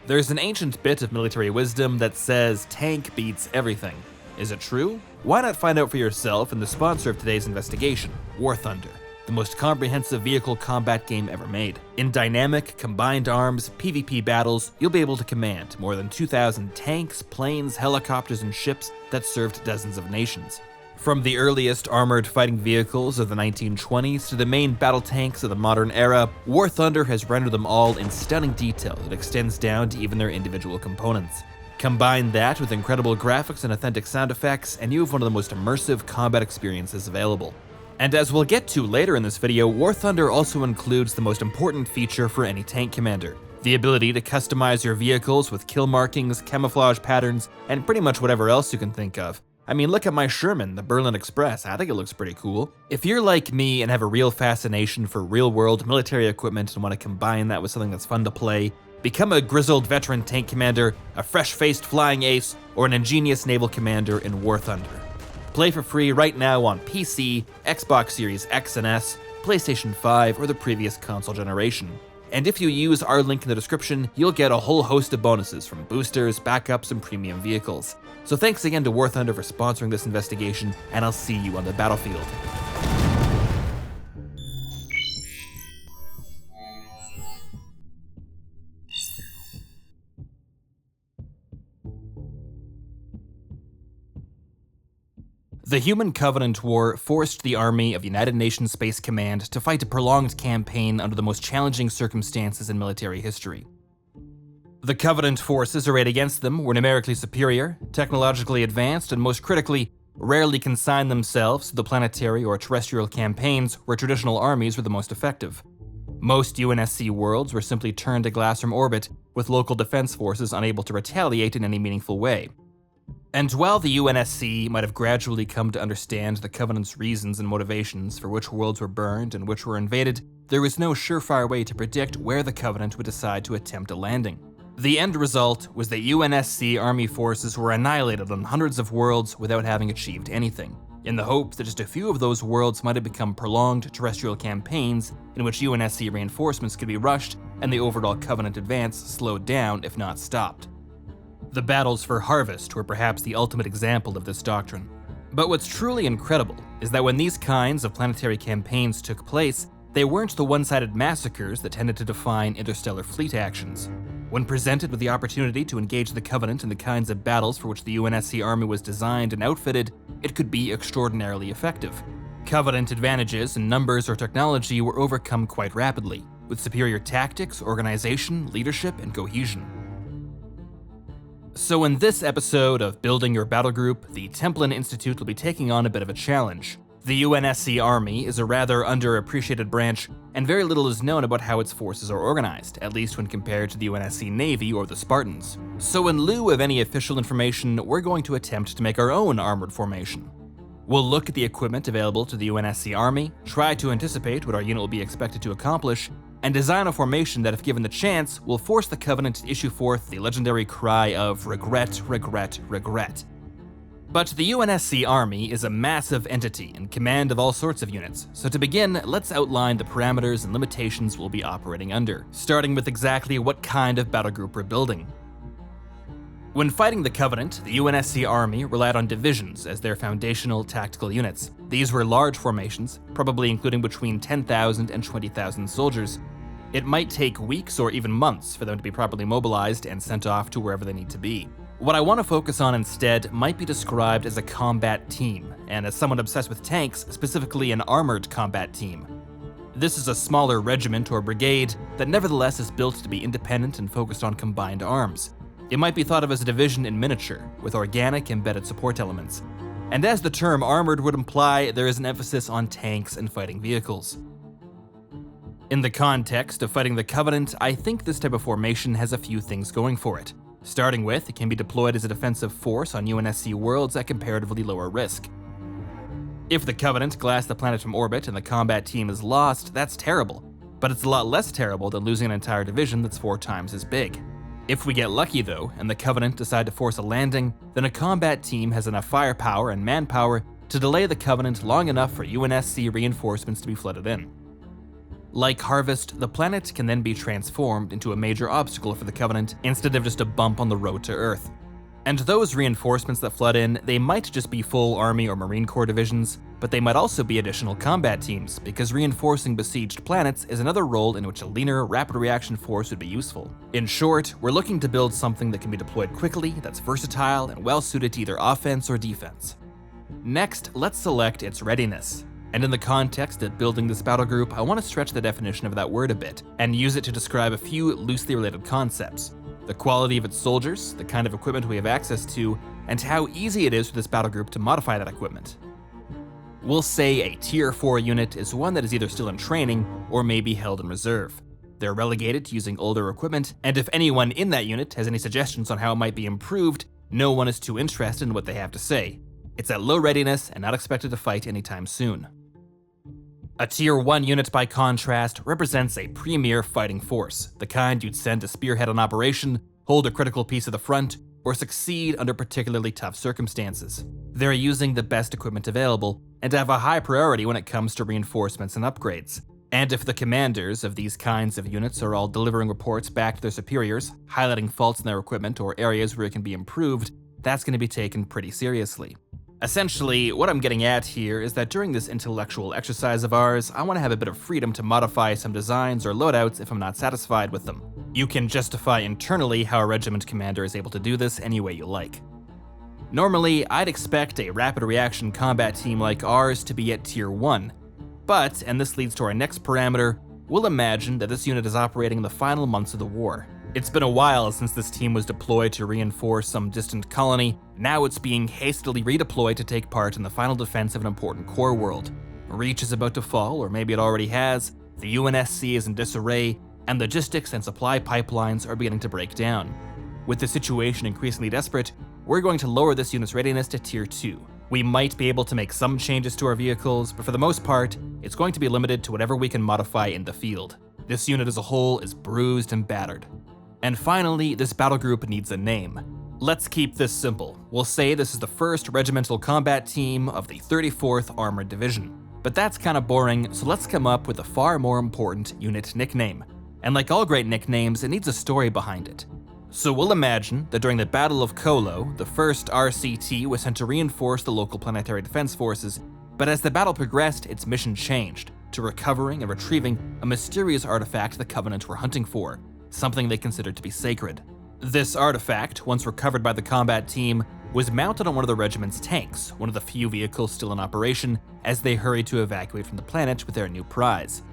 There's an ancient bit of military wisdom that says tank beats everything. Is it true? Why not find out for yourself in the sponsor of today's investigation, War Thunder, the most comprehensive vehicle combat game ever made. In dynamic, combined arms, PvP battles, you'll be able to command more than 2,000 tanks, planes, helicopters, and ships that served dozens of nations. From the earliest armored fighting vehicles of the 1920s to the main battle tanks of the modern era, War Thunder has rendered them all in stunning detail that extends down to even their individual components. Combine that with incredible graphics and authentic sound effects, and you have one of the most immersive combat experiences available. And as we'll get to later in this video, War Thunder also includes the most important feature for any tank commander: the ability to customize your vehicles with kill markings, camouflage patterns, and pretty much whatever else you can think of. I mean, look at my Sherman, the Berlin Express. I think it looks pretty cool. If you're like me and have a real fascination for real-world military equipment and want to combine that with something that's fun to play, become a grizzled veteran tank commander, a fresh-faced flying ace, or an ingenious naval commander in War Thunder. Play for free right now on PC, Xbox Series X and S, PlayStation 5, or the previous console generation. And if you use our link in the description, you'll get a whole host of bonuses from boosters, backups, and premium vehicles. So thanks again to War Thunder for sponsoring this investigation, and I'll see you on the battlefield. The Human Covenant War forced the Army of United Nations Space Command to fight a prolonged campaign under the most challenging circumstances in military history. The Covenant forces arrayed against them were numerically superior, technologically advanced, and most critically, rarely consigned themselves to the planetary or terrestrial campaigns where traditional armies were the most effective. Most UNSC worlds were simply turned to glass from orbit, with local defense forces unable to retaliate in any meaningful way. And while the UNSC might have gradually come to understand the Covenant's reasons and motivations for which worlds were burned and which were invaded, there was no surefire way to predict where the Covenant would decide to attempt a landing. The end result was that UNSC Army forces were annihilated on hundreds of worlds without having achieved anything, in the hope that just a few of those worlds might have become prolonged terrestrial campaigns in which UNSC reinforcements could be rushed and the overall Covenant advance slowed down, if not stopped. The battles for Harvest were perhaps the ultimate example of this doctrine. But what's truly incredible is that when these kinds of planetary campaigns took place, they weren't the one-sided massacres that tended to define interstellar fleet actions. When presented with the opportunity to engage the Covenant in the kinds of battles for which the UNSC Army was designed and outfitted, it could be extraordinarily effective. Covenant advantages in numbers or technology were overcome quite rapidly, with superior tactics, organization, leadership, and cohesion. So in this episode of Building Your Battle Group, the Templin Institute will be taking on a bit of a challenge. The UNSC Army is a rather underappreciated branch, and very little is known about how its forces are organized, at least when compared to the UNSC Navy or the Spartans. So in lieu of any official information, we're going to attempt to make our own armored formation. We'll look at the equipment available to the UNSC Army, try to anticipate what our unit will be expected to accomplish, and design a formation that, if given the chance, will force the Covenant to issue forth the legendary cry of regret, regret, regret. But the UNSC Army is a massive entity in command of all sorts of units, so to begin, let's outline the parameters and limitations we'll be operating under, starting with exactly what kind of battle group we're building. When fighting the Covenant, the UNSC Army relied on divisions as their foundational tactical units. These were large formations, probably including between 10,000 and 20,000 soldiers. It might take weeks or even months for them to be properly mobilized and sent off to wherever they need to be. What I want to focus on instead might be described as a combat team, and as someone obsessed with tanks, specifically an armored combat team. This is a smaller regiment or brigade that nevertheless is built to be independent and focused on combined arms. It might be thought of as a division in miniature, with organic embedded support elements. And as the term armored would imply, there is an emphasis on tanks and fighting vehicles. In the context of fighting the Covenant, I think this type of formation has a few things going for it. Starting with, it can be deployed as a defensive force on UNSC worlds at comparatively lower risk. If the Covenant glass the planet from orbit and the combat team is lost, that's terrible, but it's a lot less terrible than losing an entire division that's 4 times as big. If we get lucky though, and the Covenant decide to force a landing, then a combat team has enough firepower and manpower to delay the Covenant long enough for UNSC reinforcements to be flooded in. Like Harvest, the planet can then be transformed into a major obstacle for the Covenant instead of just a bump on the road to Earth. And those reinforcements that flood in, they might just be full Army or Marine Corps divisions, but they might also be additional combat teams, because reinforcing besieged planets is another role in which a leaner, rapid reaction force would be useful. In short, we're looking to build something that can be deployed quickly, that's versatile, and well suited to either offense or defense. Next, let's select its readiness. And in the context of building this battle group, I want to stretch the definition of that word a bit, and use it to describe a few loosely related concepts. The quality of its soldiers, the kind of equipment we have access to, and how easy it is for this battle group to modify that equipment. We'll say a Tier 4 unit is one that is either still in training or may be held in reserve. They're relegated to using older equipment, and if anyone in that unit has any suggestions on how it might be improved, no one is too interested in what they have to say. It's at low readiness and not expected to fight anytime soon. A Tier 1 unit, by contrast, represents a premier fighting force, the kind you'd send to spearhead an operation, hold a critical piece of the front, or succeed under particularly tough circumstances. They're using the best equipment available, and have a high priority when it comes to reinforcements and upgrades. And if the commanders of these kinds of units are all delivering reports back to their superiors, highlighting faults in their equipment or areas where it can be improved, that's going to be taken pretty seriously. Essentially, what I'm getting at here is that during this intellectual exercise of ours, I want to have a bit of freedom to modify some designs or loadouts if I'm not satisfied with them. You can justify internally how a regiment commander is able to do this any way you like. Normally, I'd expect a rapid reaction combat team like ours to be at Tier 1, but, and this leads to our next parameter, we'll imagine that this unit is operating in the final months of the war. It's been a while since this team was deployed to reinforce some distant colony. Now it's being hastily redeployed to take part in the final defense of an important core world. Reach is about to fall, or maybe it already has, the UNSC is in disarray, and logistics and supply pipelines are beginning to break down. With the situation increasingly desperate, we're going to lower this unit's readiness to Tier 2. We might be able to make some changes to our vehicles, but for the most part, it's going to be limited to whatever we can modify in the field. This unit as a whole is bruised and battered. And finally, this battle group needs a name. Let's keep this simple. We'll say this is the 1st Regimental Combat Team of the 34th Armored Division. But that's kinda boring, so let's come up with a far more important unit nickname. And like all great nicknames, it needs a story behind it. So we'll imagine that during the Battle of Colo, the 1st RCT was sent to reinforce the local planetary defense forces, but as the battle progressed, its mission changed to recovering and retrieving a mysterious artifact the Covenant were hunting for, something they considered to be sacred. This artifact, once recovered by the combat team, was mounted on one of the regiment's tanks, one of the few vehicles still in operation, as they hurried to evacuate from the planet with their new prize.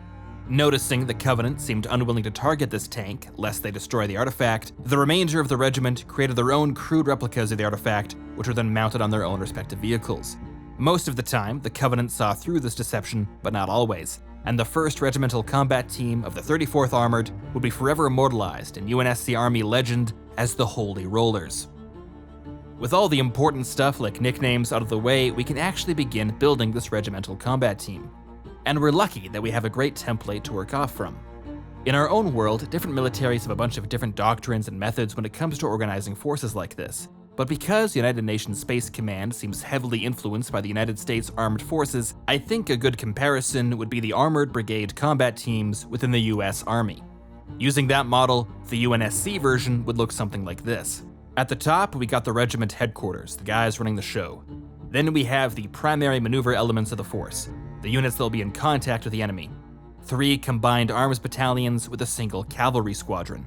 Noticing the Covenant seemed unwilling to target this tank, lest they destroy the artifact, the remainder of the regiment created their own crude replicas of the artifact, which were then mounted on their own respective vehicles. Most of the time, the Covenant saw through this deception, but not always, and the 1st Regimental Combat Team of the 34th Armored would be forever immortalized in UNSC Army legend as the Holy Rollers. With all the important stuff like nicknames out of the way, we can actually begin building this regimental combat team. And we're lucky that we have a great template to work off from. In our own world, different militaries have a bunch of different doctrines and methods when it comes to organizing forces like this. But because United Nations Space Command seems heavily influenced by the United States Armed Forces, I think a good comparison would be the Armored Brigade combat teams within the US Army. Using that model, the UNSC version would look something like this. At the top, we got the regiment headquarters, the guys running the show. Then we have the primary maneuver elements of the force, the units that will be in contact with the enemy. 3 combined arms battalions with a single cavalry squadron.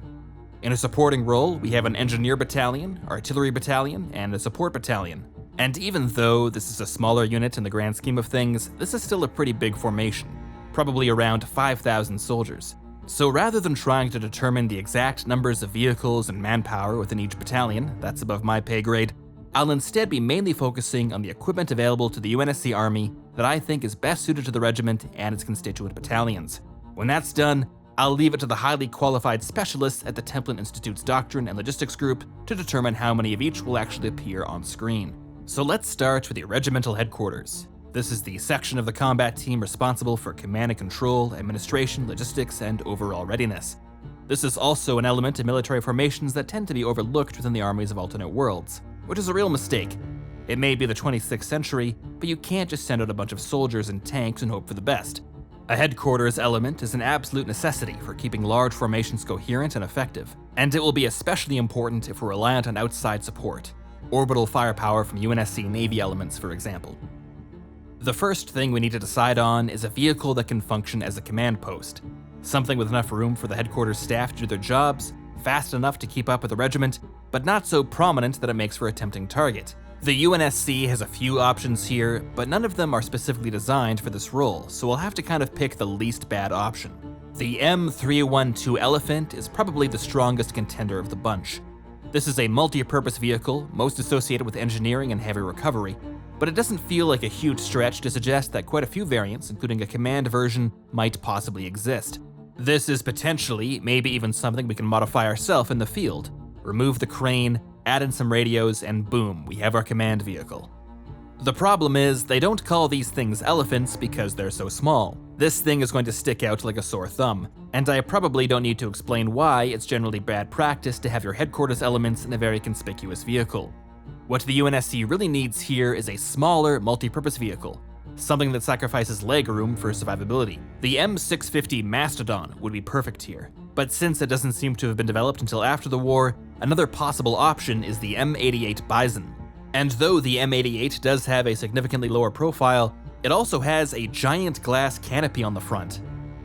In a supporting role, we have an engineer battalion, artillery battalion, and a support battalion. And even though this is a smaller unit in the grand scheme of things, this is still a pretty big formation, probably around 5,000 soldiers. So rather than trying to determine the exact numbers of vehicles and manpower within each battalion, that's above my pay grade, I'll instead be mainly focusing on the equipment available to the UNSC Army that I think is best suited to the regiment and its constituent battalions. When that's done, I'll leave it to the highly qualified specialists at the Templin Institute's Doctrine and Logistics group to determine how many of each will actually appear on screen. So let's start with the regimental headquarters. This is the section of the combat team responsible for command and control, administration, logistics, and overall readiness. This is also an element in military formations that tend to be overlooked within the armies of alternate worlds, which is a real mistake. It may be the 26th century, but you can't just send out a bunch of soldiers and tanks and hope for the best. A headquarters element is an absolute necessity for keeping large formations coherent and effective, and it will be especially important if we're reliant on outside support. Orbital firepower from UNSC Navy elements, for example. The first thing we need to decide on is a vehicle that can function as a command post. Something with enough room for the headquarters staff to do their jobs, fast enough to keep up with the regiment, but not so prominent that it makes for a tempting target. The UNSC has a few options here, but none of them are specifically designed for this role, so we'll have to kind of pick the least bad option. The M312 Elephant is probably the strongest contender of the bunch. This is a multi-purpose vehicle, most associated with engineering and heavy recovery, but it doesn't feel like a huge stretch to suggest that quite a few variants, including a command version, might possibly exist. This is potentially, maybe even something we can modify ourselves in the field. Remove the crane, add in some radios, and boom, we have our command vehicle. The problem is, they don't call these things elephants because they're so small. This thing is going to stick out like a sore thumb, and I probably don't need to explain why it's generally bad practice to have your headquarters elements in a very conspicuous vehicle. What the UNSC really needs here is a smaller, multi-purpose vehicle, something that sacrifices leg room for survivability. The M650 Mastodon would be perfect here, but since it doesn't seem to have been developed until after the war, another possible option is the M88 Bison. And though the M88 does have a significantly lower profile, it also has a giant glass canopy on the front.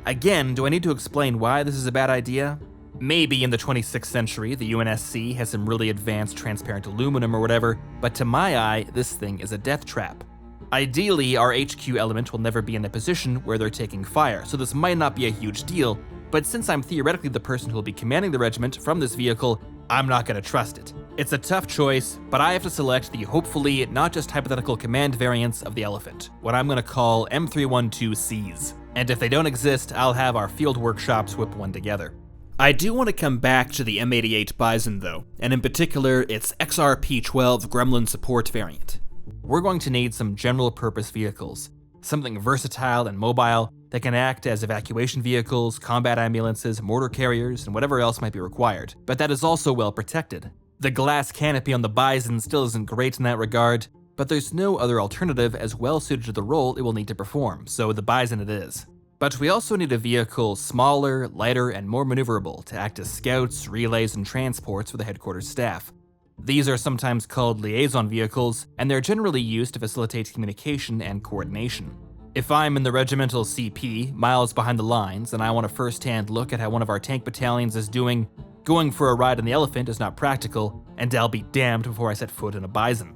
Again, do I need to explain why this is a bad idea? Maybe in the 26th century, the UNSC has some really advanced transparent aluminum or whatever, but to my eye, this thing is a death trap. Ideally, our HQ element will never be in a position where they're taking fire, so this might not be a huge deal, but since I'm theoretically the person who will be commanding the regiment from this vehicle, I'm not going to trust it. It's a tough choice, but I have to select the hopefully not just hypothetical command variants of the Elephant, what I'm going to call M312Cs. And if they don't exist, I'll have our field workshops whip one together. I do want to come back to the M88 Bison though, and in particular its XRP-12 Gremlin support variant. We're going to need some general purpose vehicles, something versatile and mobile that can act as evacuation vehicles, combat ambulances, mortar carriers, and whatever else might be required, but that is also well protected. The glass canopy on the Bison still isn't great in that regard, but there's no other alternative as well suited to the role it will need to perform, so the Bison it is. But we also need a vehicle smaller, lighter, and more maneuverable to act as scouts, relays, and transports for the headquarters staff. These are sometimes called liaison vehicles, and they're generally used to facilitate communication and coordination. If I'm in the regimental CP, miles behind the lines, and I want a first-hand look at how one of our tank battalions is doing, going for a ride on the Elephant is not practical, and I'll be damned before I set foot in a Bison.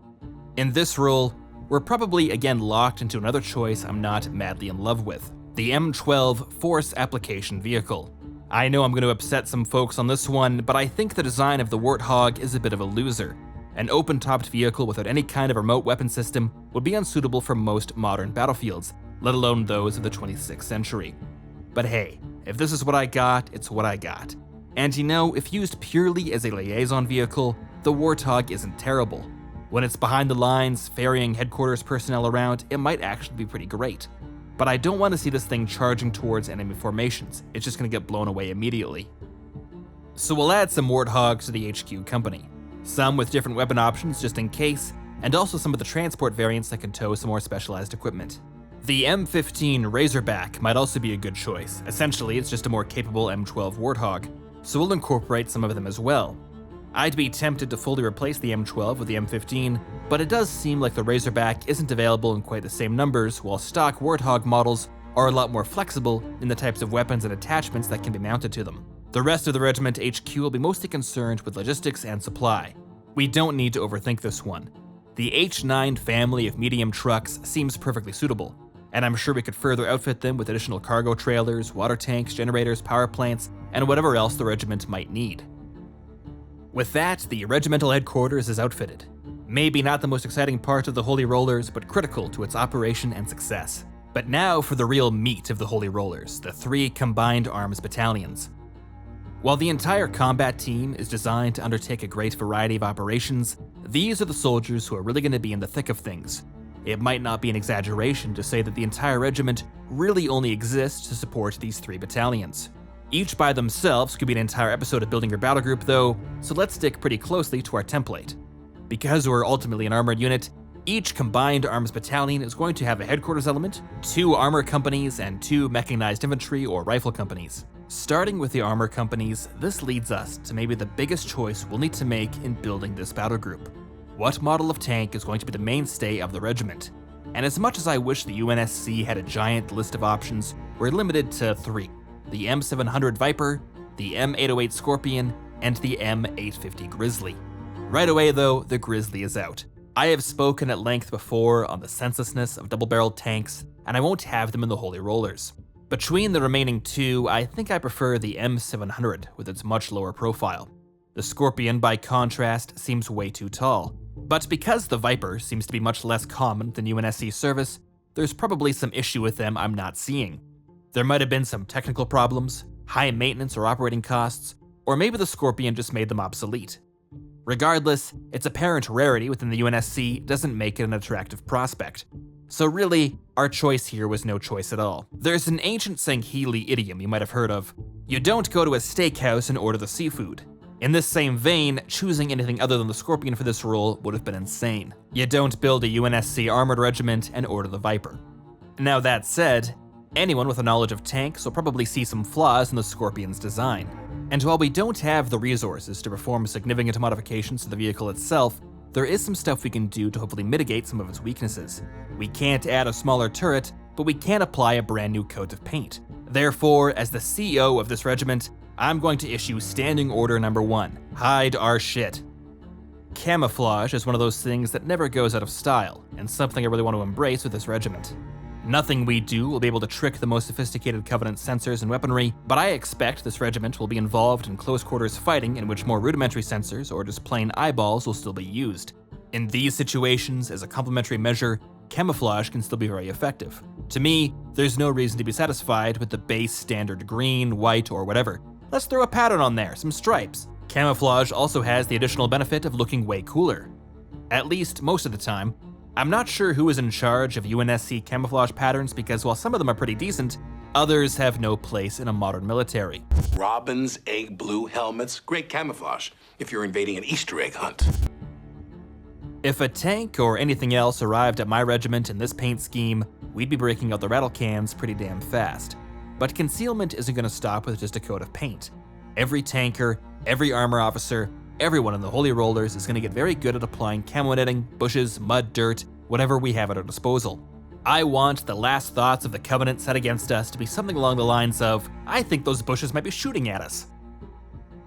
In this role, we're probably again locked into another choice I'm not madly in love with. The M12 Force Application Vehicle. I know I'm going to upset some folks on this one, but I think the design of the Warthog is a bit of a loser. An open-topped vehicle without any kind of remote weapon system would be unsuitable for most modern battlefields, let alone those of the 26th century. But hey, if this is what I got, it's what I got. And you know, if used purely as a liaison vehicle, the Warthog isn't terrible. When it's behind the lines, ferrying headquarters personnel around, it might actually be pretty great. But I don't want to see this thing charging towards enemy formations. It's just going to get blown away immediately. So we'll add some Warthogs to the HQ company. Some with different weapon options just in case, and also some of the transport variants that can tow some more specialized equipment. The M15 Razorback might also be a good choice. Essentially, it's just a more capable M12 Warthog, so we'll incorporate some of them as well. I'd be tempted to fully replace the M12 with the M15, but it does seem like the Razorback isn't available in quite the same numbers, while stock Warthog models are a lot more flexible in the types of weapons and attachments that can be mounted to them. The rest of the regiment HQ will be mostly concerned with logistics and supply. We don't need to overthink this one. The H9 family of medium trucks seems perfectly suitable, and I'm sure we could further outfit them with additional cargo trailers, water tanks, generators, power plants, and whatever else the regiment might need. With that, the regimental headquarters is outfitted. Maybe not the most exciting part of the Holy Rollers, but critical to its operation and success. But now for the real meat of the Holy Rollers, the 3 combined arms battalions. While the entire combat team is designed to undertake a great variety of operations, these are the soldiers who are really going to be in the thick of things. It might not be an exaggeration to say that the entire regiment really only exists to support these 3 battalions. Each by themselves could be an entire episode of Building Your Battle Group though, so let's stick pretty closely to our template. Because we're ultimately an armored unit, Each combined arms battalion is going to have a headquarters element, 2 armor companies, and 2 mechanized infantry or rifle companies. Starting with the armor companies, this leads us to maybe the biggest choice we'll need to make in building this battle group. What model of tank is going to be the mainstay of the regiment? And as much as I wish the UNSC had a giant list of options, we're limited to 3. The M700 Viper, the M808 Scorpion, and the M850 Grizzly. Right away though, the Grizzly is out. I have spoken at length before on the senselessness of double-barreled tanks, and I won't have them in the Holy Rollers. Between the remaining 2, I think I prefer the M700 with its much lower profile. The Scorpion, by contrast, seems way too tall. But because the Viper seems to be much less common than UNSC service, there's probably some issue with them I'm not seeing. There might have been some technical problems, high maintenance or operating costs, or maybe the Scorpion just made them obsolete. Regardless, its apparent rarity within the UNSC doesn't make it an attractive prospect. So really, our choice here was no choice at all. There's an ancient Sangheili idiom you might have heard of: you don't go to a steakhouse and order the seafood. In this same vein, choosing anything other than the Scorpion for this role would have been insane. You don't build a UNSC armored regiment and order the Viper. Now that said, anyone with a knowledge of tanks will probably see some flaws in the Scorpion's design. And while we don't have the resources to perform significant modifications to the vehicle itself, there is some stuff we can do to hopefully mitigate some of its weaknesses. We can't add a smaller turret, but we can apply a brand new coat of paint. Therefore, as the CEO of this regiment, I'm going to issue Standing Order Number 1, hide our shit. Camouflage is one of those things that never goes out of style, and something I really want to embrace with this regiment. Nothing we do will be able to trick the most sophisticated Covenant sensors and weaponry, but I expect this regiment will be involved in close quarters fighting in which more rudimentary sensors or just plain eyeballs will still be used. In these situations, as a complementary measure, camouflage can still be very effective. To me, there's no reason to be satisfied with the base standard green, white, or whatever. Let's throw a pattern on there, some stripes. Camouflage also has the additional benefit of looking way cooler. At least most of the time. I'm not sure who is in charge of UNSC camouflage patterns because while some of them are pretty decent, others have no place in a modern military. Robin's egg blue helmets, great camouflage if you're invading an Easter egg hunt. If a tank or anything else arrived at my regiment in this paint scheme, we'd be breaking out the rattle cans pretty damn fast. But concealment isn't going to stop with just a coat of paint. Every tanker, every armor officer, everyone in the Holy Rollers is going to get very good at applying camo netting, bushes, mud, dirt, whatever we have at our disposal. I want the last thoughts of the Covenant set against us to be something along the lines of, I think those bushes might be shooting at us.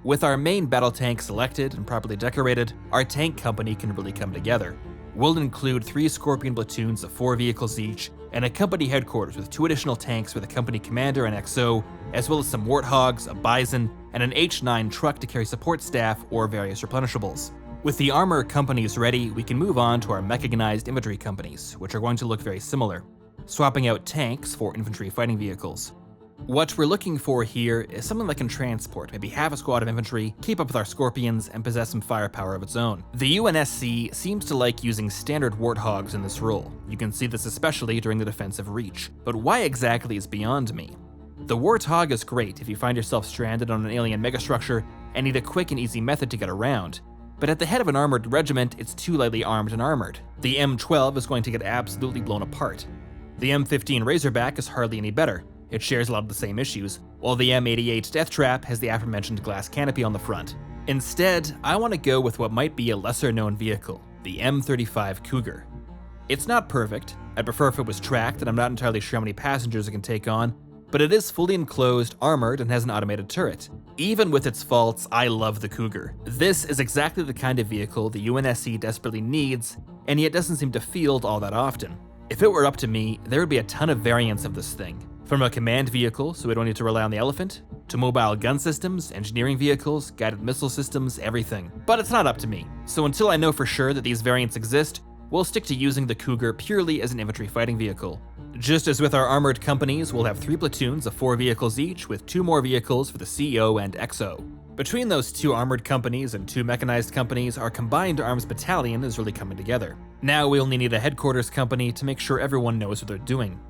With our main battle tank selected and properly decorated, our tank company can really come together. We'll include 3 Scorpion platoons of 4 vehicles each, and a company headquarters with 2 additional tanks for the company commander and XO, as well as some Warthogs, a Bison, and an H9 truck to carry support staff or various replenishables. With the armor companies ready, we can move on to our mechanized infantry companies, which are going to look very similar, swapping out tanks for infantry fighting vehicles. What we're looking for here is something that can transport maybe half a squad of infantry, keep up with our Scorpions, and possess some firepower of its own. The UNSC seems to like using standard Warthogs in this role. You can see this especially during the defensive reach. But why exactly is beyond me. The Warthog is great if you find yourself stranded on an alien megastructure and need a quick and easy method to get around. But at the head of an armored regiment, it's too lightly armed and armored. The M12 is going to get absolutely blown apart. The M15 Razorback is hardly any better. It shares a lot of the same issues, while the M88 Death Trap has the aforementioned glass canopy on the front. Instead, I want to go with what might be a lesser-known vehicle, the M35 Cougar. It's not perfect. I'd prefer if it was tracked, and I'm not entirely sure how many passengers it can take on, but it is fully enclosed, armored, and has an automated turret. Even with its faults, I love the Cougar. This is exactly the kind of vehicle the UNSC desperately needs, and yet doesn't seem to field all that often. If it were up to me, there would be a ton of variants of this thing. From a command vehicle, so we don't need to rely on the Elephant, to mobile gun systems, engineering vehicles, guided missile systems, everything. But it's not up to me, so until I know for sure that these variants exist, we'll stick to using the Cougar purely as an infantry fighting vehicle. Just as with our armored companies, we'll have 3 platoons of 4 vehicles each, with 2 more vehicles for the CEO and XO. Between those 2 armored companies and 2 mechanized companies, our combined arms battalion is really coming together. Now we only need a headquarters company to make sure everyone knows what they're doing.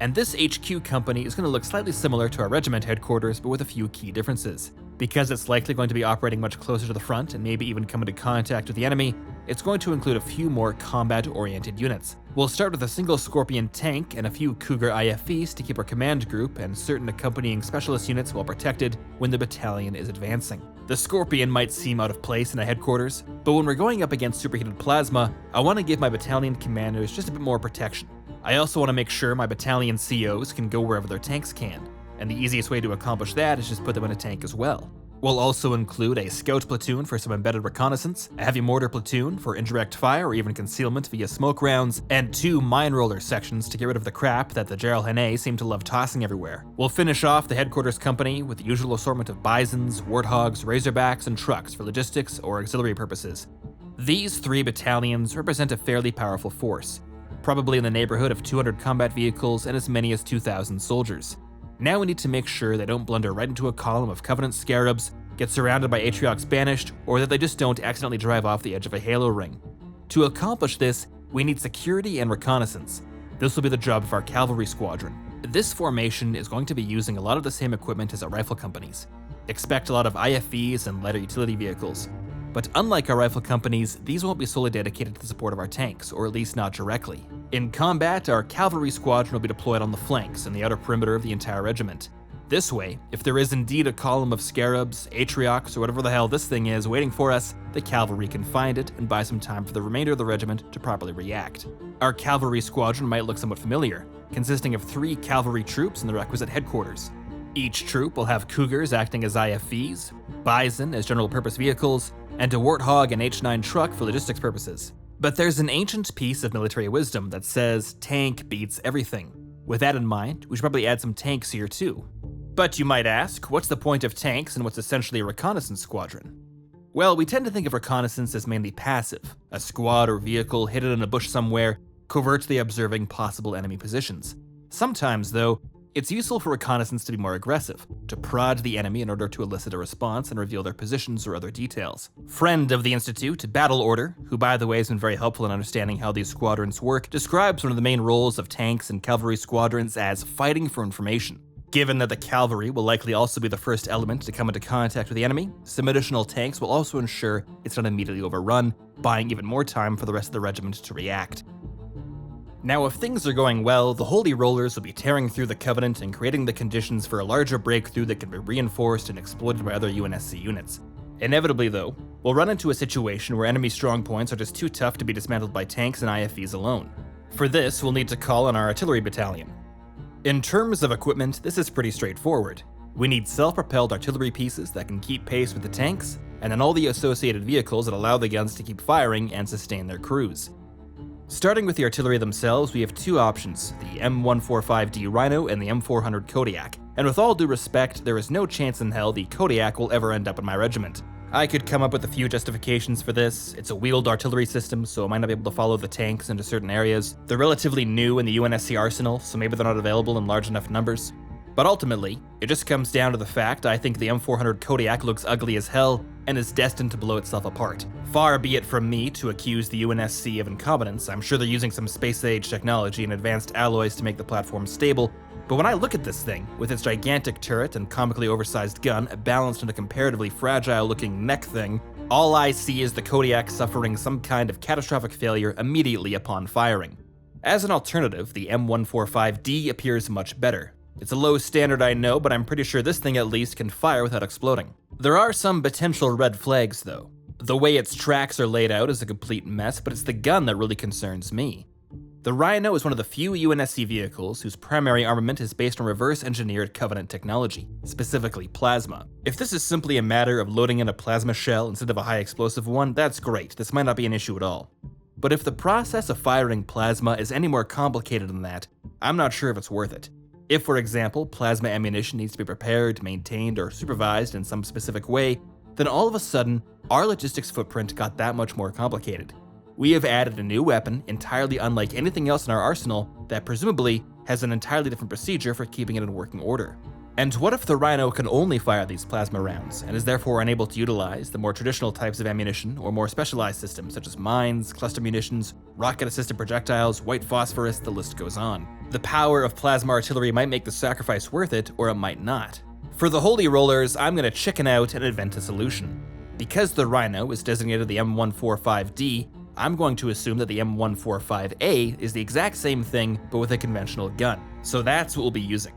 And this HQ company is going to look slightly similar to our regiment headquarters, but with a few key differences. Because it's likely going to be operating much closer to the front and maybe even come into contact with the enemy, it's going to include a few more combat-oriented units. We'll start with a single Scorpion tank and a few Cougar IFVs to keep our command group and certain accompanying specialist units well protected when the battalion is advancing. The Scorpion might seem out of place in a headquarters, but when we're going up against superheated plasma, I want to give my battalion commanders just a bit more protection. I also want to make sure my battalion COs can go wherever their tanks can, and the easiest way to accomplish that is just put them in a tank as well. We'll also include a scout platoon for some embedded reconnaissance, a heavy mortar platoon for indirect fire or even concealment via smoke rounds, and 2 mine roller sections to get rid of the crap that the Gerald-Hene seem to love tossing everywhere. We'll finish off the headquarters company with the usual assortment of bisons, warthogs, razorbacks, and trucks for logistics or auxiliary purposes. These 3 battalions represent a fairly powerful force, probably in the neighborhood of 200 combat vehicles and as many as 2,000 soldiers. Now we need to make sure they don't blunder right into a column of Covenant Scarabs, get surrounded by Atriox Banished, or that they just don't accidentally drive off the edge of a Halo ring. To accomplish this, we need security and reconnaissance. This will be the job of our cavalry squadron. This formation is going to be using a lot of the same equipment as our rifle companies. Expect a lot of IFVs and lighter utility vehicles. But unlike our rifle companies, these won't be solely dedicated to the support of our tanks, or at least not directly. In combat, our cavalry squadron will be deployed on the flanks and the outer perimeter of the entire regiment. This way, if there is indeed a column of Scarabs, Atriox, or whatever the hell this thing is waiting for us, the cavalry can find it and buy some time for the remainder of the regiment to properly react. Our cavalry squadron might look somewhat familiar, consisting of 3 cavalry troops in the requisite headquarters. Each troop will have Cougars acting as IFVs, Bison as general-purpose vehicles, and a Warthog and H9 truck for logistics purposes. But there's an ancient piece of military wisdom that says tank beats everything. With that in mind, we should probably add some tanks here too. But you might ask, what's the point of tanks in what's essentially a reconnaissance squadron? Well, we tend to think of reconnaissance as mainly passive. A squad or vehicle hidden in a bush somewhere, covertly observing possible enemy positions. Sometimes, though, it's useful for reconnaissance to be more aggressive, to prod the enemy in order to elicit a response and reveal their positions or other details. Friend of the Institute, Battle Order, who by the way has been very helpful in understanding how these squadrons work, describes one of the main roles of tanks and cavalry squadrons as fighting for information. Given that the cavalry will likely also be the first element to come into contact with the enemy, some additional tanks will also ensure it's not immediately overrun, buying even more time for the rest of the regiment to react. Now, if things are going well, the Holy Rollers will be tearing through the Covenant and creating the conditions for a larger breakthrough that can be reinforced and exploited by other UNSC units. Inevitably, though, we'll run into a situation where enemy strongpoints are just too tough to be dismantled by tanks and IFVs alone. For this, we'll need to call on our artillery battalion. In terms of equipment, this is pretty straightforward. We need self-propelled artillery pieces that can keep pace with the tanks, and then all the associated vehicles that allow the guns to keep firing and sustain their crews. Starting with the artillery themselves, we have 2 options, the M145D Rhino and the M400 Kodiak, and with all due respect, there is no chance in hell the Kodiak will ever end up in my regiment. I could come up with a few justifications for this. It's a wheeled artillery system, so it might not be able to follow the tanks into certain areas. They're relatively new in the UNSC arsenal, so maybe they're not available in large enough numbers. But ultimately, it just comes down to the fact I think the M400 Kodiak looks ugly as hell and is destined to blow itself apart. Far be it from me to accuse the UNSC of incompetence. I'm sure they're using some space-age technology and advanced alloys to make the platform stable, but when I look at this thing, with its gigantic turret and comically oversized gun balanced on a comparatively fragile-looking neck thing, all I see is the Kodiak suffering some kind of catastrophic failure immediately upon firing. As an alternative, the M145D appears much better. It's a low standard, I know, but I'm pretty sure this thing at least can fire without exploding. There are some potential red flags, though. The way its tracks are laid out is a complete mess, but it's the gun that really concerns me. The Rhino is one of the few UNSC vehicles whose primary armament is based on reverse-engineered Covenant technology, specifically plasma. If this is simply a matter of loading in a plasma shell instead of a high-explosive one, that's great, this might not be an issue at all. But if the process of firing plasma is any more complicated than that, I'm not sure if it's worth it. If, for example, plasma ammunition needs to be prepared, maintained, or supervised in some specific way, then all of a sudden, our logistics footprint got that much more complicated. We have added a new weapon, entirely unlike anything else in our arsenal, that presumably has an entirely different procedure for keeping it in working order. And what if the Rhino can only fire these plasma rounds, and is therefore unable to utilize the more traditional types of ammunition or more specialized systems such as mines, cluster munitions, rocket-assisted projectiles, white phosphorus, the list goes on. The power of plasma artillery might make the sacrifice worth it, or it might not. For the Holy Rollers, I'm going to chicken out and invent a solution. Because the Rhino is designated the M145D, I'm going to assume that the M145A is the exact same thing, but with a conventional gun. So that's what we'll be using.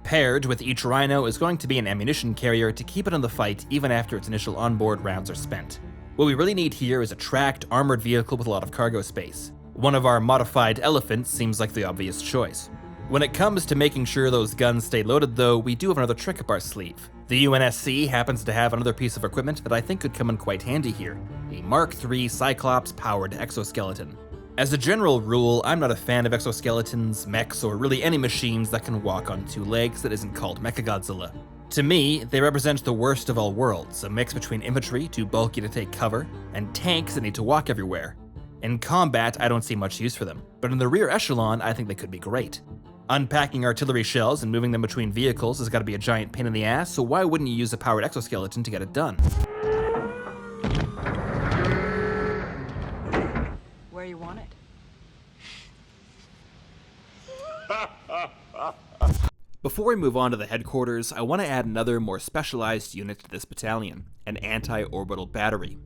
Paired with each Rhino is going to be an ammunition carrier to keep it in the fight even after its initial onboard rounds are spent. What we really need here is a tracked, armored vehicle with a lot of cargo space. One of our modified elephants seems like the obvious choice. When it comes to making sure those guns stay loaded though, we do have another trick up our sleeve. The UNSC happens to have another piece of equipment that I think could come in quite handy here, a Mark III Cyclops-powered exoskeleton. As a general rule, I'm not a fan of exoskeletons, mechs, or really any machines that can walk on two legs that isn't called Mechagodzilla. To me, they represent the worst of all worlds, a mix between infantry, too bulky to take cover, and tanks that need to walk everywhere. In combat, I don't see much use for them, but in the rear echelon, I think they could be great. Unpacking artillery shells and moving them between vehicles has got to be a giant pain in the ass, so why wouldn't you use a powered exoskeleton to get it done? Where you want it? Before we move on to the headquarters, I want to add another more specialized unit to this battalion, an anti-orbital battery.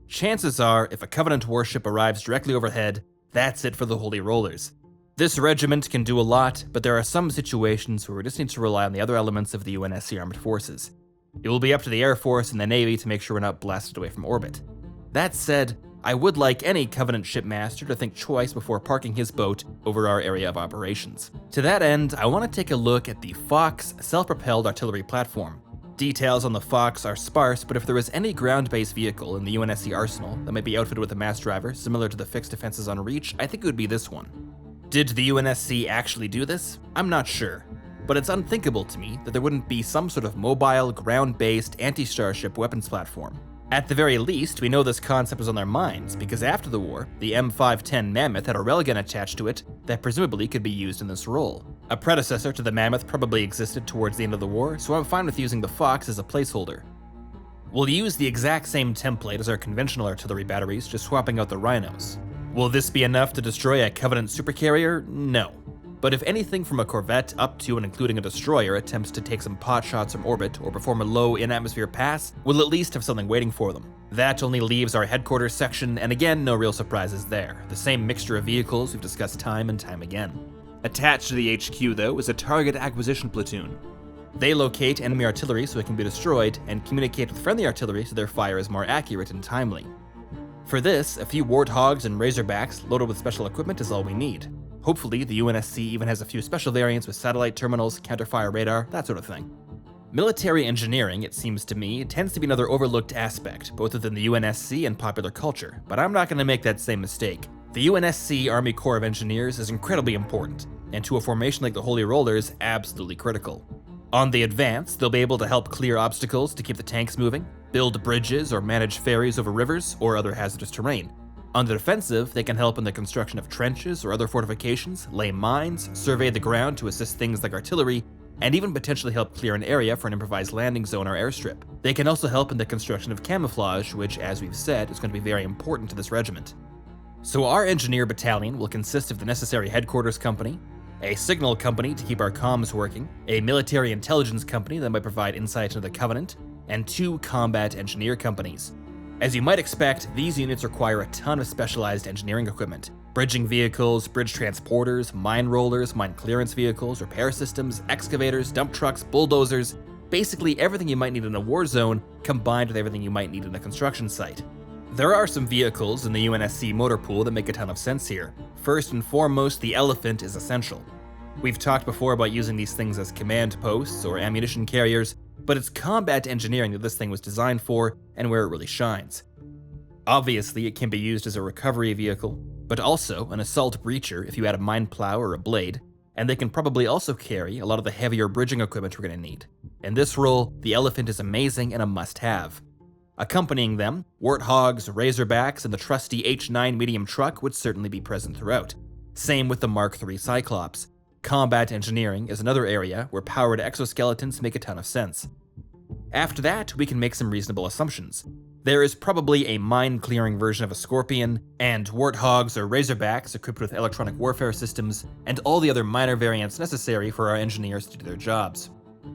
Chances are, if a Covenant warship arrives directly overhead, that's it for the Holy Rollers. This regiment can do a lot, but there are some situations where we just need to rely on the other elements of the UNSC Armed Forces. It will be up to the Air Force and the Navy to make sure we're not blasted away from orbit. That said, I would like any Covenant shipmaster to think twice before parking his boat over our area of operations. To that end, I want to take a look at the Fox self-propelled artillery platform. Details on the Fox are sparse, but if there was any ground-based vehicle in the UNSC arsenal that might be outfitted with a mass driver similar to the fixed defenses on Reach, I think it would be this one. Did the UNSC actually do this? I'm not sure, but it's unthinkable to me that there wouldn't be some sort of mobile, ground-based, anti-starship weapons platform. At the very least, we know this concept was on their minds, because after the war, the M510 Mammoth had a railgun attached to it that presumably could be used in this role. A predecessor to the Mammoth probably existed towards the end of the war, so I'm fine with using the Fox as a placeholder. We'll use the exact same template as our conventional artillery batteries, just swapping out the Rhinos. Will this be enough to destroy a Covenant supercarrier? No. But if anything from a corvette up to and including a destroyer attempts to take some pot shots from orbit or perform a low in-atmosphere pass, we'll at least have something waiting for them. That only leaves our headquarters section, and again, no real surprises there. The same mixture of vehicles we've discussed time and time again. Attached to the HQ, though, is a target acquisition platoon. They locate enemy artillery so it can be destroyed, and communicate with friendly artillery so their fire is more accurate and timely. For this, a few Warthogs and Razorbacks loaded with special equipment is all we need. Hopefully, the UNSC even has a few special variants with satellite terminals, counterfire radar, that sort of thing. Military engineering, it seems to me, tends to be another overlooked aspect, both within the UNSC and popular culture, but I'm not going to make that same mistake. The UNSC Army Corps of Engineers is incredibly important, and to a formation like the Holy Rollers, absolutely critical. On the advance, they'll be able to help clear obstacles to keep the tanks moving, build bridges or manage ferries over rivers or other hazardous terrain. On the defensive, they can help in the construction of trenches or other fortifications, lay mines, survey the ground to assist things like artillery, and even potentially help clear an area for an improvised landing zone or airstrip. They can also help in the construction of camouflage, which, as we've said, is going to be very important to this regiment. So our engineer battalion will consist of the necessary headquarters company, a signal company to keep our comms working, a military intelligence company that might provide insight into the Covenant, and 2 combat engineer companies. As you might expect, these units require a ton of specialized engineering equipment. Bridging vehicles, bridge transporters, mine rollers, mine clearance vehicles, repair systems, excavators, dump trucks, bulldozers, basically everything you might need in a war zone combined with everything you might need in a construction site. There are some vehicles in the UNSC motor pool that make a ton of sense here. First and foremost, the Elephant is essential. We've talked before about using these things as command posts or ammunition carriers, but it's combat engineering that this thing was designed for and where it really shines. Obviously, it can be used as a recovery vehicle, but also an assault breacher if you add a mine plow or a blade, and they can probably also carry a lot of the heavier bridging equipment we're going to need. In this role, the Elephant is amazing and a must-have. Accompanying them, Warthogs, Razorbacks, and the trusty H9 medium truck would certainly be present throughout. Same with the Mark III Cyclops. Combat engineering is another area where powered exoskeletons make a ton of sense. After that, we can make some reasonable assumptions. There is probably a mine-clearing version of a Scorpion, and Warthogs or Razorbacks equipped with electronic warfare systems, and all the other minor variants necessary for our engineers to do their jobs.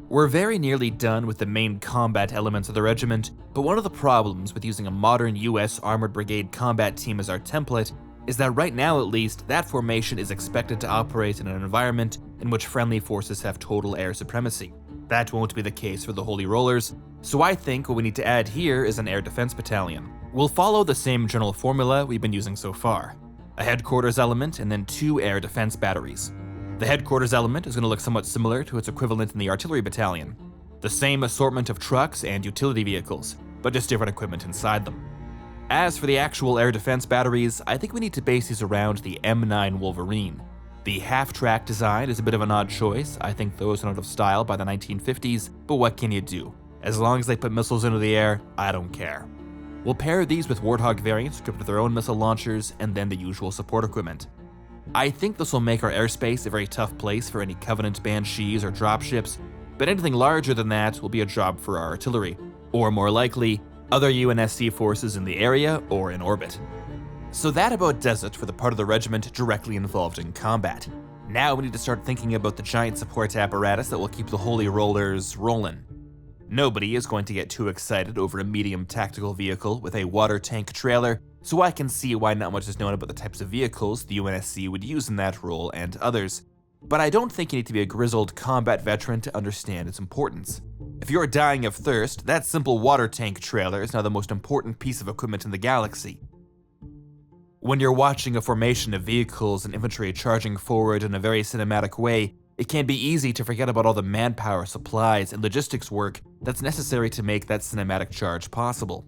We're very nearly done with the main combat elements of the regiment, but one of the problems with using a modern US Armored Brigade combat team as our template is that right now at least, that formation is expected to operate in an environment in which friendly forces have total air supremacy. That won't be the case for the Holy Rollers, so I think what we need to add here is an air defense battalion. We'll follow the same general formula we've been using so far. A headquarters element and then 2 air defense batteries. The headquarters element is going to look somewhat similar to its equivalent in the artillery battalion. The same assortment of trucks and utility vehicles, but just different equipment inside them. As for the actual air defense batteries, I think we need to base these around the M9 Wolverine. The half-track design is a bit of an odd choice. I think those went out of style by the 1950s, but what can you do? As long as they put missiles into the air, I don't care. We'll pair these with Warthog variants equipped with their own missile launchers and then the usual support equipment. I think this will make our airspace a very tough place for any Covenant Banshees or dropships, but anything larger than that will be a job for our artillery, or more likely, other UNSC forces in the area or in orbit. So that about does it for the part of the regiment directly involved in combat. Now we need to start thinking about the giant support apparatus that will keep the Holy Rollers rolling. Nobody is going to get too excited over a medium tactical vehicle with a water tank trailer, so I can see why not much is known about the types of vehicles the UNSC would use in that role and others. But I don't think you need to be a grizzled combat veteran to understand its importance. If you're dying of thirst, that simple water tank trailer is now the most important piece of equipment in the galaxy. When you're watching a formation of vehicles and infantry charging forward in a very cinematic way, it can be easy to forget about all the manpower, supplies, and logistics work that's necessary to make that cinematic charge possible.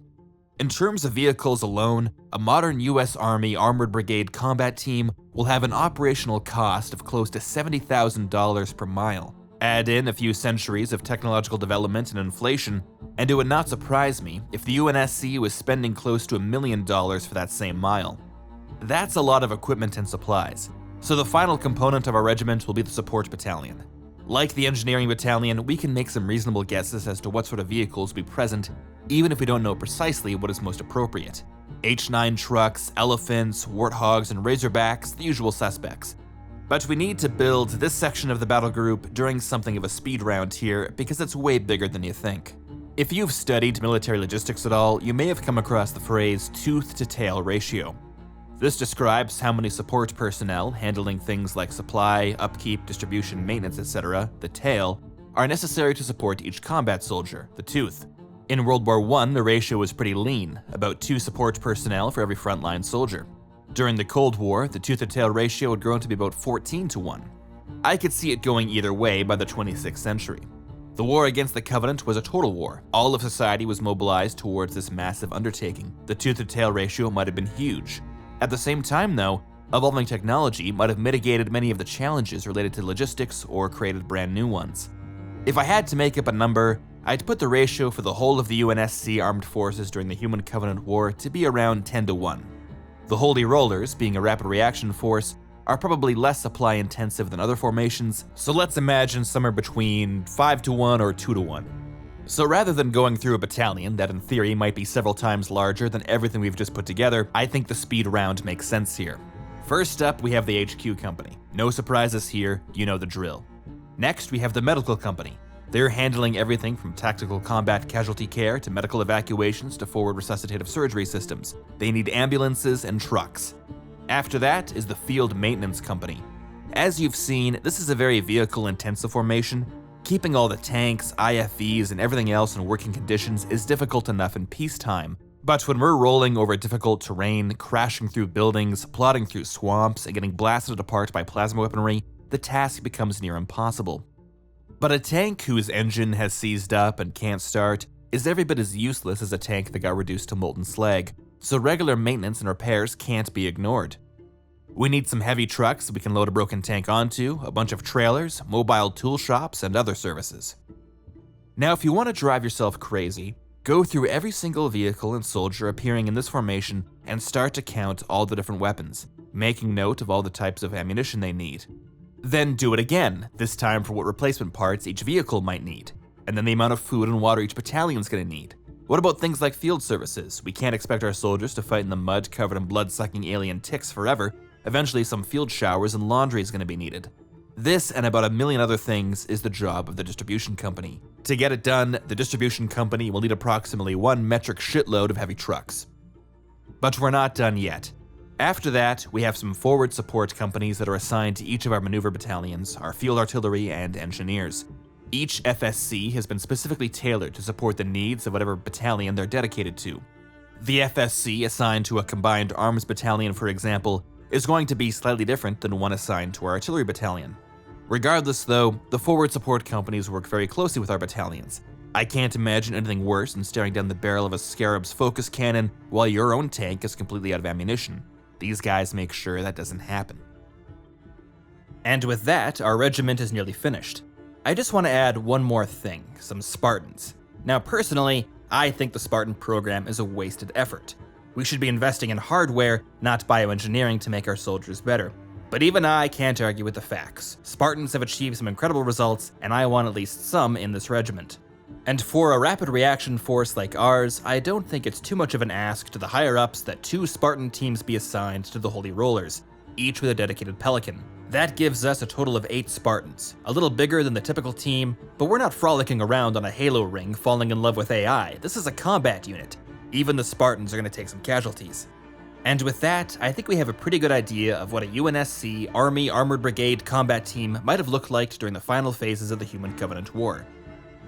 In terms of vehicles alone, a modern US Army Armored Brigade combat team will have an operational cost of close to $70,000 per mile. Add in a few centuries of technological development and inflation, and it would not surprise me if the UNSC was spending close to $1 million for that same mile. That's a lot of equipment and supplies, so the final component of our regiment will be the support battalion. Like the engineering battalion, we can make some reasonable guesses as to what sort of vehicles will be present, even if we don't know precisely what is most appropriate. H9 trucks, elephants, warthogs, and razorbacks, the usual suspects. But we need to build this section of the battle group during something of a speed round here because it's way bigger than you think. If you've studied military logistics at all, you may have come across the phrase tooth-to-tail ratio. This describes how many support personnel handling things like supply, upkeep, distribution, maintenance, etc., the tail, are necessary to support each combat soldier, the tooth. In World War I, the ratio was pretty lean, about 2 support personnel for every frontline soldier. During the Cold War, the tooth-to-tail ratio had grown to be about 14-1. I could see it going either way by the 26th century. The war against the Covenant was a total war. All of society was mobilized towards this massive undertaking. The tooth-to-tail ratio might have been huge. At the same time, though, evolving technology might have mitigated many of the challenges related to logistics or created brand new ones. If I had to make up a number, I'd put the ratio for the whole of the UNSC armed forces during the Human Covenant War to be around 10-1. The Holy Rollers, being a rapid reaction force, are probably less supply intensive than other formations, so let's imagine somewhere between 5-1 or 2-1. So rather than going through a battalion that in theory might be several times larger than everything we've just put together, I think the speed round makes sense here. First up, we have the HQ company. No surprises here, you know the drill. Next, we have the medical company. They're handling everything from tactical combat casualty care to medical evacuations to forward resuscitative surgery systems. They need ambulances and trucks. After that is the field maintenance company. As you've seen, this is a very vehicle-intensive formation. Keeping all the tanks, IFVs, and everything else in working conditions is difficult enough in peacetime, but when we're rolling over difficult terrain, crashing through buildings, plodding through swamps, and getting blasted apart by plasma weaponry, the task becomes near impossible. But a tank whose engine has seized up and can't start is every bit as useless as a tank that got reduced to molten slag, so regular maintenance and repairs can't be ignored. We need some heavy trucks we can load a broken tank onto, a bunch of trailers, mobile tool shops, and other services. Now, if you want to drive yourself crazy, go through every single vehicle and soldier appearing in this formation and start to count all the different weapons, making note of all the types of ammunition they need. Then do it again, this time for what replacement parts each vehicle might need, and then the amount of food and water each battalion's gonna need. What about things like field services? We can't expect our soldiers to fight in the mud covered in blood-sucking alien ticks forever. Eventually some field showers and laundry is going to be needed. This and about a million other things is the job of the distribution company. To get it done, the distribution company will need approximately 1 metric shitload of heavy trucks. But we're not done yet. After that, we have some forward support companies that are assigned to each of our maneuver battalions, our field artillery, and engineers. Each FSC has been specifically tailored to support the needs of whatever battalion they're dedicated to. The FSC assigned to a combined arms battalion, for example, is going to be slightly different than one assigned to our artillery battalion. Regardless though, the forward support companies work very closely with our battalions. I can't imagine anything worse than staring down the barrel of a Scarab's focus cannon while your own tank is completely out of ammunition. These guys make sure that doesn't happen. And with that, our regiment is nearly finished. I just want to add one more thing, some Spartans. Now personally, I think the Spartan program is a wasted effort. We should be investing in hardware, not bioengineering to make our soldiers better. But even I can't argue with the facts. Spartans have achieved some incredible results, and I want at least some in this regiment. And for a rapid reaction force like ours, I don't think it's too much of an ask to the higher-ups that 2 Spartan teams be assigned to the Holy Rollers, each with a dedicated Pelican. That gives us a total of 8 Spartans, a little bigger than the typical team, but we're not frolicking around on a Halo ring falling in love with AI. This is a combat unit. Even the Spartans are going to take some casualties. And with that, I think we have a pretty good idea of what a UNSC Army Armored Brigade combat team might have looked like during the final phases of the Human Covenant War.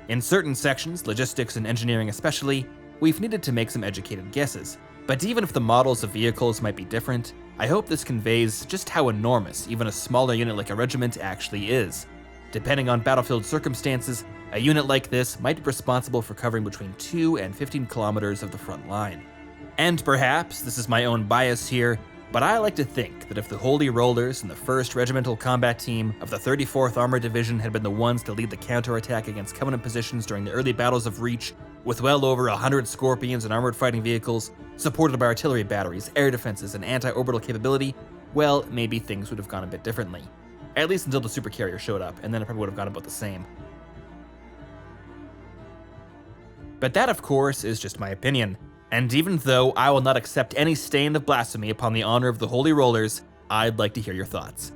In certain sections, logistics and engineering especially, we've needed to make some educated guesses. But even if the models of vehicles might be different, I hope this conveys just how enormous even a smaller unit like a regiment actually is. Depending on battlefield circumstances, a unit like this might be responsible for covering between 2 and 15 kilometers of the front line. And perhaps this is my own bias here, but I like to think that if the Holy Rollers and the 1st Regimental Combat Team of the 34th Armored Division had been the ones to lead the counterattack against Covenant positions during the early battles of Reach, with well over 100 Scorpions and armored fighting vehicles, supported by artillery batteries, air defenses, and anti-orbital capability, well, maybe things would have gone a bit differently. At least until the supercarrier showed up, and then it probably would have gone about the same. But that, of course, is just my opinion. And even though I will not accept any stain of blasphemy upon the honor of the Holy Rollers, I'd like to hear your thoughts.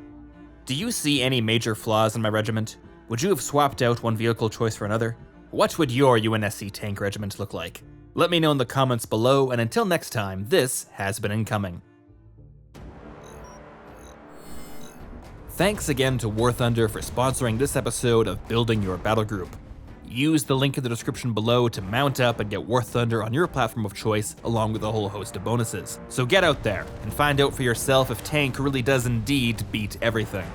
Do you see any major flaws in my regiment? Would you have swapped out one vehicle choice for another? What would your UNSC tank regiment look like? Let me know in the comments below, and until next time, this has been Incoming. Thanks again to War Thunder for sponsoring this episode of Building Your Battle Group. Use the link in the description below to mount up and get War Thunder on your platform of choice, along with a whole host of bonuses. So get out there and find out for yourself if tank really does indeed beat everything.